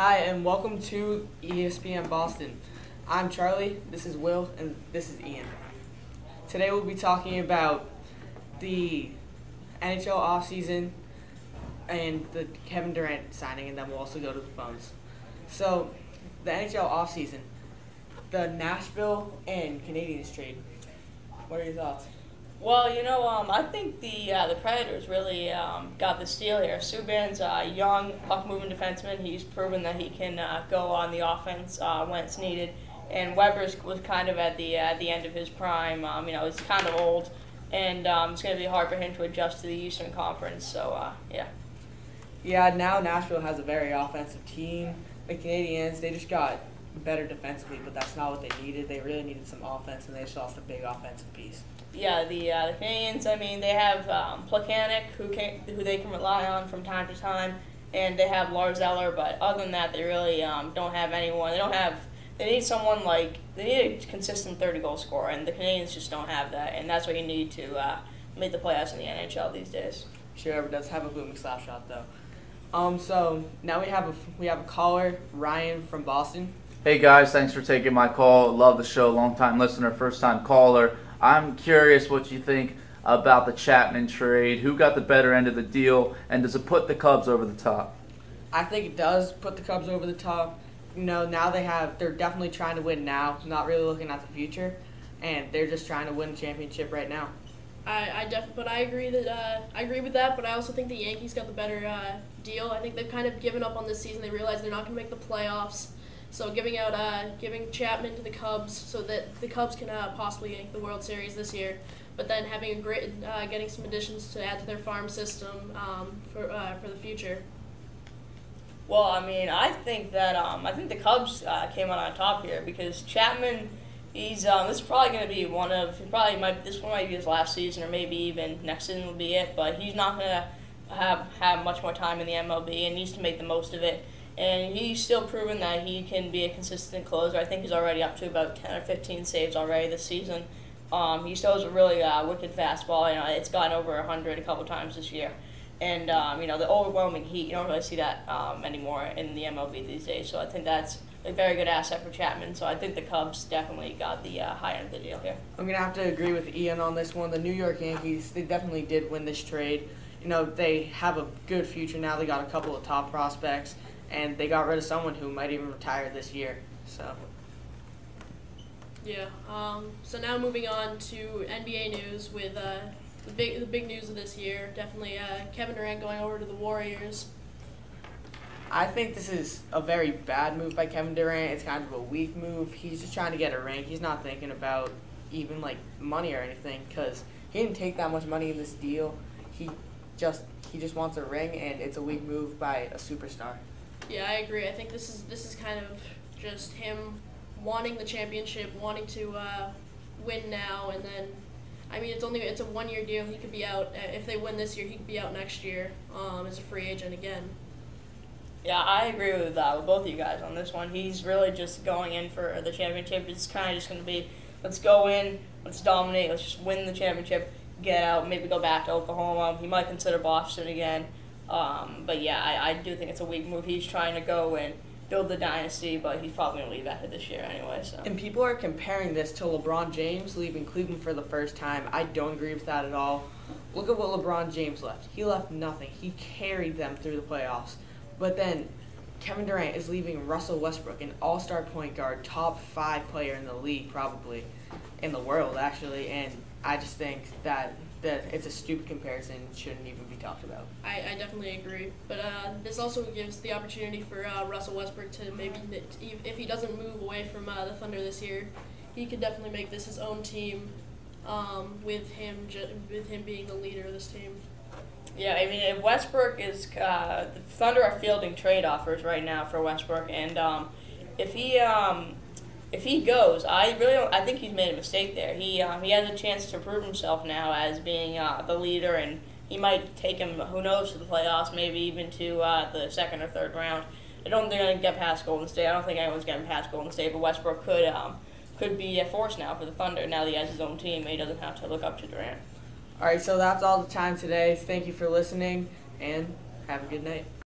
Hi, and welcome to ESPN Boston. I'm Charlie, this is Will, and this is Ian. Today we'll be talking about the NHL offseason and the Kevin Durant signing, and then we'll also go to the phones. So, the NHL offseason, the Nashville and Canadiens trade. What are your thoughts? Well, I think the Predators really got the steal here. Subban's a young puck-moving defenseman. He's proven that he can go on the offense when it's needed. And Weber's was kind of at the end of his prime. He's kind of old, and it's going to be hard for him to adjust to the Eastern Conference. So, yeah. Yeah, now Nashville has a very offensive team. The Canadiens, they just got better defensively, but that's not what they needed. They really needed some offense, and they just lost a big offensive piece. Yeah, the Canadiens, they have Plekanec, who they can rely on from time to time, and they have Lars Eller, but other than that, they really don't have anyone. They need someone they need a consistent 30-goal scorer, and the Canadiens just don't have that, and that's what you need to make the playoffs in the NHL these days. Sure, ever does have a booming slap shot, though. So now we have a caller, Ryan from Boston. Hey guys, thanks for taking my call. Love the show, long-time listener, first-time caller. I'm curious what you think about the Chapman trade. Who got the better end of the deal, and does it put the Cubs over the top? I think it does put the Cubs over the top. Now they're definitely trying to win now, not really looking at the future, and they're just trying to win a championship right now. I agree with that. But I also think the Yankees got the better deal. I think they've kind of given up on this season. They realize they're not going to make the playoffs. So giving Chapman to the Cubs so that the Cubs can possibly make the World Series this year, but then having a great getting some additions to add to their farm system for the future. Well, I think that the Cubs came out on top here because Chapman, this is probably going to be this one might be his last season, or maybe even next season will be it. But he's not going to have much more time in the MLB and needs to make the most of it. And he's still proven that he can be a consistent closer. I think he's already up to about 10 or 15 saves already this season. He still has a really wicked fastball. It's gotten over 100 a couple times this year. And, the overwhelming heat, you don't really see that anymore in the MLB these days. So I think that's a very good asset for Chapman. So I think the Cubs definitely got the high end of the deal here. I'm going to have to agree with Ian on this one. The New York Yankees, they definitely did win this trade. They have a good future now. They got a couple of top prospects, and they got rid of someone who might even retire this year. So. Yeah. So now moving on to NBA news with the big news of this year. Definitely Kevin Durant going over to the Warriors. I think this is a very bad move by Kevin Durant. It's kind of a weak move. He's just trying to get a ring. He's not thinking about even money or anything because he didn't take that much money in this deal. He just wants a ring, and it's a weak move by a superstar. Yeah, I agree. I think this is kind of just him wanting the championship, wanting to win now, and then, it's a 1-year deal. He could be out if they win this year. He could be out next year as a free agent again. Yeah, I agree with both of you guys on this one. He's really just going in for the championship. It's kind of just going to be, let's go in, let's dominate, let's just win the championship, get out, maybe go back to Oklahoma. He might consider Boston again. But yeah, I do think it's a weak move. He's trying to go and build the dynasty, but he's probably going to leave after this year anyway. So. And people are comparing this to LeBron James leaving Cleveland for the first time. I don't agree with that at all. Look at what LeBron James left. He left nothing. He carried them through the playoffs. But then Kevin Durant is leaving Russell Westbrook, an all-star point guard, top 5 player in the league probably, in the world actually, and I just think that it's a stupid comparison. It shouldn't even be talked about. I definitely agree. But this also gives the opportunity for Russell Westbrook to maybe, if he doesn't move away from the Thunder this year, he could definitely make this his own team with him being the leader of this team. Yeah, if Westbrook is the Thunder are fielding trade offers right now for Westbrook, and if he goes, I think he's made a mistake there. He has a chance to prove himself now as being the leader, and he might take him, who knows, to the playoffs, maybe even to the second or third round. I don't think they're going to get past Golden State. I don't think anyone's getting past Golden State, but Westbrook could be a force now for the Thunder now that he has his own team and he doesn't have to look up to Durant. All right, so that's all the time today. Thank you for listening, and have a good night.